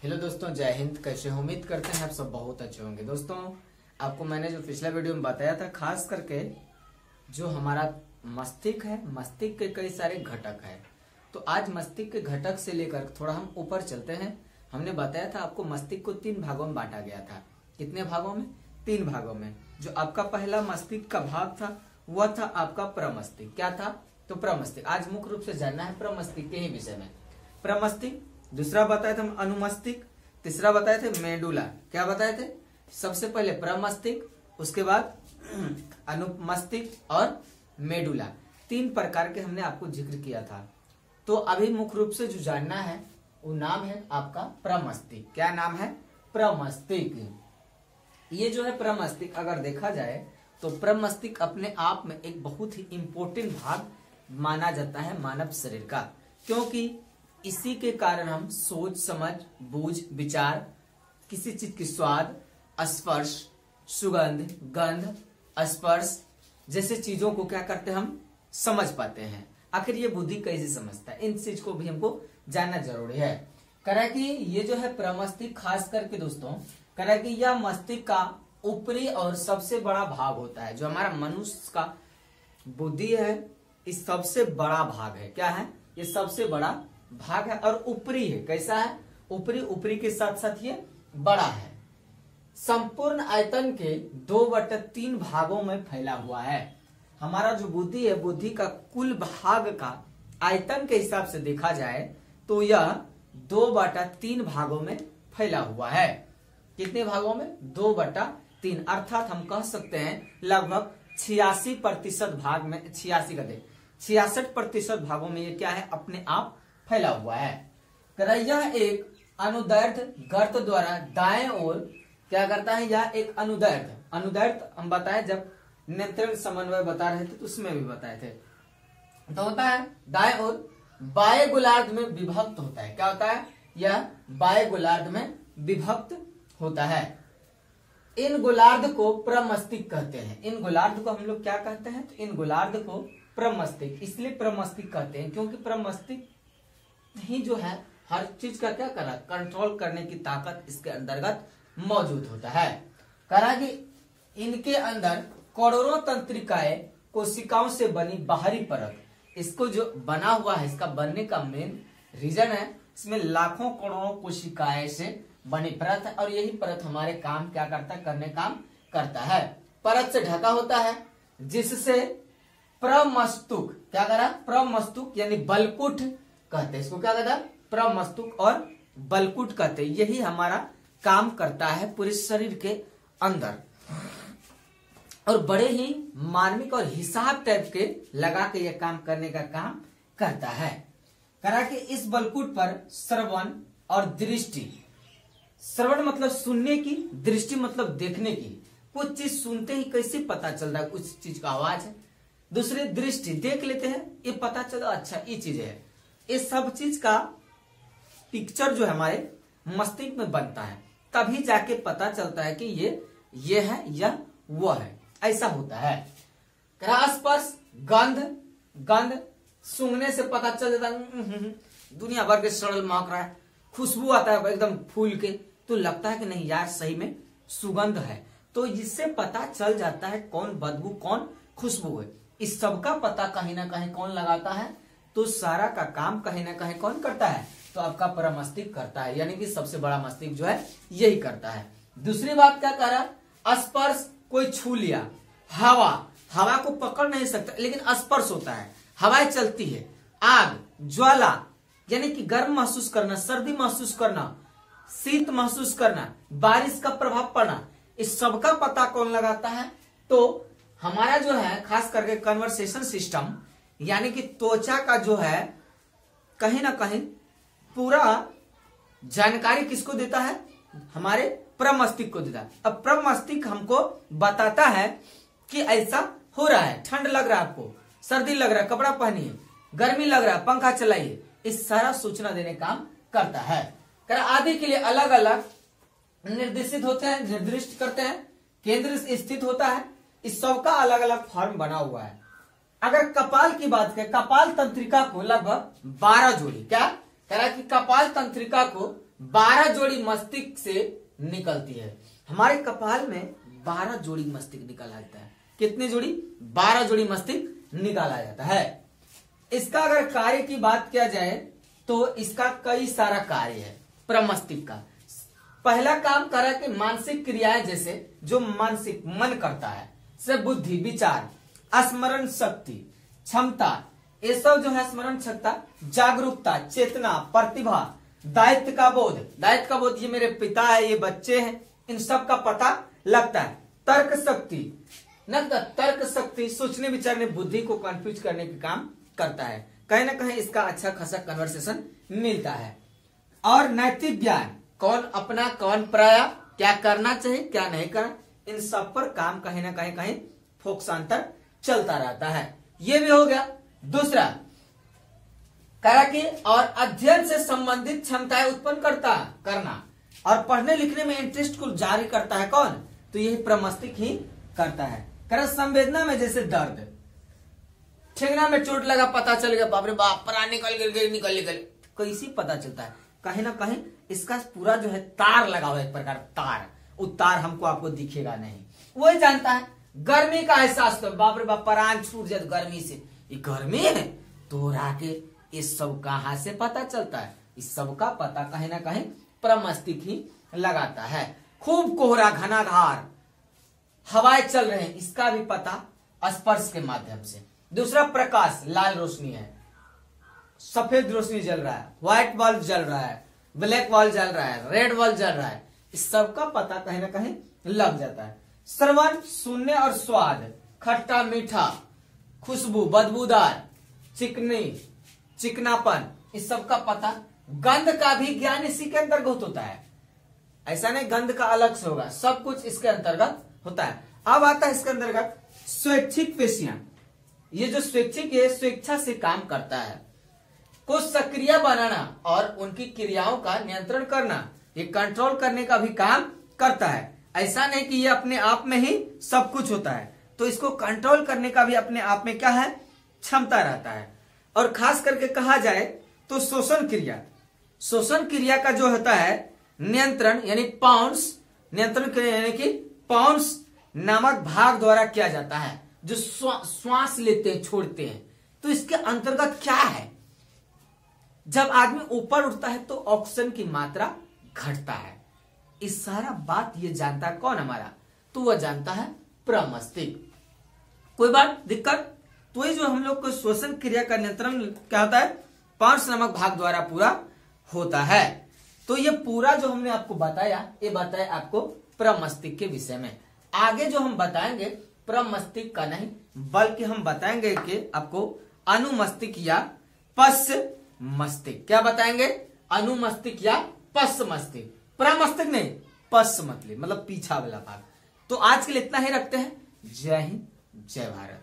Hello दोस्तों, जय हिंद। कैसे हो? उम्मीद करते हैं आप सब बहुत अच्छे होंगे। दोस्तों, आपको मैंने जो पिछला वीडियो में बताया था, खास करके जो हमारा मस्तिष्क है, मस्तिष्क के कई सारे घटक है। तो आज मस्तिष्क के घटक से लेकर थोड़ा हम ऊपर चलते हैं। हमने बताया था आपको मस्तिष्क को 3 भागों में बांटा गया था। कितने भागों में? 3 भागों में। जो आपका पहला मस्तिष्क का भाग था वह था आपका प्रमस्तिष्क। क्या था? तो प्रमस्तिष्क। आज मुख्य रूप से जानना है प्रमस्तिष्क के ही विषय में। प्रमस्तिष्क, दूसरा बताए थे हम अनुमस्तिष्क, तीसरा बताए थे मेडुला। क्या बताए थे? सबसे पहले प्रमस्तिष्क, उसके बाद अनुमस्तिष्क और मेडुला। 3 प्रकार के हमने आपको जिक्र किया था। तो अभी मुख्य रूप से जो जानना है वो नाम है आपका प्रमस्तिष्क। क्या नाम है? प्रमस्तिष्क। ये जो है प्रमस्तिष्क, अगर देखा जाए तो प्रमस्तिष्क अपने आप में एक बहुत ही इंपॉर्टेंट भाग माना जाता है मानव शरीर का, क्योंकि इसी के कारण हम सोच, समझ, बूझ, विचार, किसी चीज की स्वाद, स्पर्श, सुगंध, गंध, स्पर्श जैसे चीजों को क्या करते हैं, हम समझ पाते हैं। आखिर ये बुद्धि कैसे समझता है, इन चीज को भी हमको जानना जरूरी है। करा कि ये जो है प्रमस्तिष्क, खास करके दोस्तों करा कि यह मस्तिष्क का ऊपरी और सबसे बड़ा भाग होता है। जो हमारा मनुष्य का बुद्धि है, इस सबसे बड़ा भाग है। क्या है? ये सबसे बड़ा भाग है और ऊपरी है। कैसा है? ऊपरी। ऊपरी के साथ साथ ये बड़ा है। संपूर्ण आयतन के 2/3 भागों में फैला हुआ है। हमारा जो बुद्धि है, बुद्धि का कुल भाग का आयतन के हिसाब से देखा जाए तो यह 2/3 भागों में फैला हुआ है। कितने भागों में? 2/3। अर्थात हम कह सकते हैं लगभग 86% भाग में, 66% भागों में ये क्या है, अपने आप फैला हुआ है। यह एक अनुदैर्ध्य गर्त द्वारा दाएं ओर क्या करता है? यह एक अनुदैर्ध्य हम बताए, जब नेत्रण समन्वय बता रहे थे तो उसमें भी बताए थे। तो होता है दाएं ओर बाएं गोलार्ध में विभक्त होता है। क्या होता है? यह बाएं गोलार्ध में विभक्त होता है। इन गोलार्ध को प्रमस्तिष्क कहते हैं। इन गोलार्ध को हम लोग क्या कहते हैं? तो इन गोलार्ध को प्रमस्तिष्क इसलिए प्रमस्तिष्क कहते हैं क्योंकि प्रमस्तिष्क ही जो है हर चीज का क्या करा, कंट्रोल करने की ताकत इसके अंतर्गत मौजूद होता है। करा कि इनके अंदर करोड़ों तंत्रिकाएं कोशिकाओं से बनी बाहरी परत, इसको जो बना हुआ है, इसका बनने का मेन रीजन है, इसमें लाखों करोड़ों कोशिकाएं से बनी परत है और यही परत हमारे काम क्या करता है, करने काम करता है। परत से ढका होता है जिससे प्रमस्तुक क्या करा, प्रमस्तुक यानी बलकुट कहते हैं। इसको क्या कहता है? प्रमस्तुक और बलकुट कहते हैं। यही हमारा काम करता है पूरे शरीर के अंदर और बड़े ही मार्मिक और हिसाब टाइप के लगा के यह काम करने का काम करता है। करा कि इस बलकुट पर श्रवण और दृष्टि, श्रवण मतलब सुनने की, दृष्टि मतलब देखने की। कुछ चीज सुनते ही कैसे पता चल रहा है कुछ चीज का आवाज है, दूसरी दृष्टि देख लेते हैं, ये पता चला अच्छा ये चीज है। इस सब चीज का पिक्चर जो है हमारे मस्तिष्क में बनता है, तभी जाके पता चलता है कि ये है या वो है। ऐसा होता है। स्पर्श, गंध सूंघने से पता चल जाता है दुनिया भर के सड़ल महक रहा है, खुशबू आता है एकदम फूल के, तो लगता है कि नहीं यार सही में सुगंध है। तो इससे पता चल जाता है कौन बदबू कौन खुशबू है। इस सब का पता कहीं ना कहीं कौन लगाता है? तो सारा का काम कहीं ना कहीं कौन करता है? तो आपका प्रमस्तिष्क करता है, यानी कि सबसे बड़ा मस्तिष्क जो है यही करता है। दूसरी बात क्या कह रहा? स्पर्श, कोई छू लिया, हवा को पकड़ नहीं सकता लेकिन स्पर्श होता है, हवाएं चलती है। आग, ज्वाला यानी कि गर्म महसूस करना, सर्दी महसूस करना, शीत महसूस करना, बारिश का प्रभाव पड़ना, इस सब का पता कौन लगाता है? तो हमारा जो है खास करके कन्वर्सेशन सिस्टम, यानी कि त्वचा का जो है कहीं ना कहीं पूरा जानकारी किसको देता है? हमारे प्रमस्तिष्क को देता है। अब प्रमस्तिष्क हमको बताता है कि ऐसा हो रहा है, ठंड लग रहा है आपको, सर्दी लग रहा है कपड़ा पहनिए, गर्मी लग रहा है पंखा चलाइए, इस सारा सूचना देने काम करता है। आदि के लिए अलग अलग निर्देशित होते हैं, निर्दिष्ट करते हैं, केंद्र स्थित होता है। इस सब का अलग अलग फॉर्म बना हुआ है। अगर कपाल की बात करें, कपाल तंत्रिका को लगभग 12 जोड़ी, क्या कह रहा है कि कपाल तंत्रिका को 12 जोड़ी मस्तिष्क से निकलती है। हमारे कपाल में 12 जोड़ी मस्तिष्क निकाला जाता है। कितनी जोड़ी? 12 जोड़ी मस्तिष्क निकाला जाता है। इसका अगर कार्य की बात किया जाए तो इसका कई सारा कार्य है प्रमस्तिष्क का। पहला काम करा कि मानसिक क्रियाएं, जैसे जो मानसिक मन करता है, से बुद्धि, विचार, स्मरण शक्ति, क्षमता, ये सब जो है स्मरण क्षमता, जागरूकता, चेतना, प्रतिभा, दायित्व का बोध, ये मेरे पिता है, ये बच्चे हैं, इन सब का पता लगता है। तर्क शक्ति सोचने विचारने, बुद्धि को कंफ्यूज करने का काम करता है। कहीं ना कहीं इसका अच्छा खासा कन्वर्सेशन मिलता है। और नैतिक ज्ञान, कौन अपना कौन पराया, क्या करना चाहिए क्या नहीं करना, इन सब पर काम कहीं ना कहीं फोकसांतर चलता रहता है। ये भी हो गया। दूसरा करा कि और अध्ययन से संबंधित क्षमताएं उत्पन्न करना और पढ़ने लिखने में इंटरेस्ट को जारी करता है कौन? तो यही प्रमस्तिष्क ही करता है। करा संवेदना में, जैसे दर्द, ठेंगना में चोट लगा, पता चल गया, बाप रे बाप, प्राण निकल, कैसी पता चलता है? कहीं ना कहीं इसका पूरा जो है तार लगा हुआ है, एक प्रकार तार, वो तार हमको आपको दिखेगा नहीं, वही जानता है। गर्मी का एहसास, तो बाप रे बाप, प्राण छूट जाए गर्मी से, ये गर्मी है तो राके, इस सब कहां से पता चलता है? इस सब का पता कहीं ना कहीं प्रमस्तिष्क ही लगाता है। खूब कोहरा, घनाघार, हवाएं चल रहे हैं, इसका भी पता स्पर्श के माध्यम से। दूसरा प्रकाश, लाल रोशनी है, सफेद रोशनी जल रहा है, व्हाइट बल्ब जल रहा है, ब्लैक बल्ब जल रहा है, रेड बल्ब जल रहा है, इस सब का पता कहीं ना कहीं लग जाता है। श्रवण, सुनने और स्वाद, खट्टा मीठा, खुशबू, बदबूदार, चिकनापन, इस सब का पता। गंध का भी ज्ञान इसी के अंतर्गत होता है, ऐसा नहीं गंध का अलग से होगा, सब कुछ इसके अंतर्गत होता है। अब आता है इसके अंतर्गत स्वैच्छिक पेशियां। ये जो स्वैच्छिक है, स्वेच्छा से काम करता है, को सक्रिय बनाना और उनकी क्रियाओं का नियंत्रण करना, ये कंट्रोल करने का भी काम करता है। ऐसा नहीं कि ये अपने आप में ही सब कुछ होता है, तो इसको कंट्रोल करने का भी अपने आप में क्या है? क्षमता रहता है। और खास करके कहा जाए तो शोषण क्रिया का जो होता है नियंत्रण, यानी नियंत्रण क्रिया यानी कि पाउंस नामक भाग द्वारा किया जाता है, जो श्वास लेते हैं, छोड़ते हैं। तो इसके अंतर्गत क्या है? जब आदमी ऊपर उठता है तो ऑक्सीजन की मात्रा घटता है। इस सारा बात ये जानता है कौन हमारा? तो वह जानता है प्रमस्तिष्क। कोई बात दिक्कत? तो ये जो हम लोग को श्वसन क्रिया का नियंत्रण क्या होता है? पार्श्व नामक भाग द्वारा पूरा होता है। तो ये पूरा जो हमने आपको बताया, ये बताया आपको प्रमस्तिष्क के विषय में। आगे जो हम बताएंगे प्रमस्तिष्क का नहीं, बल्कि हम बताएंगे कि आपको अनुमस्तिष्क या पश्च मस्तिष्क। क्या बताएंगे? अनुमस्तिष्क या पश्च मस्तिष्क। प्रमस्तिष्क नहीं, पश्च मतलब पीछा वाला भाग। तो आज के लिए इतना ही रखते हैं। जय हिंद, जय भारत।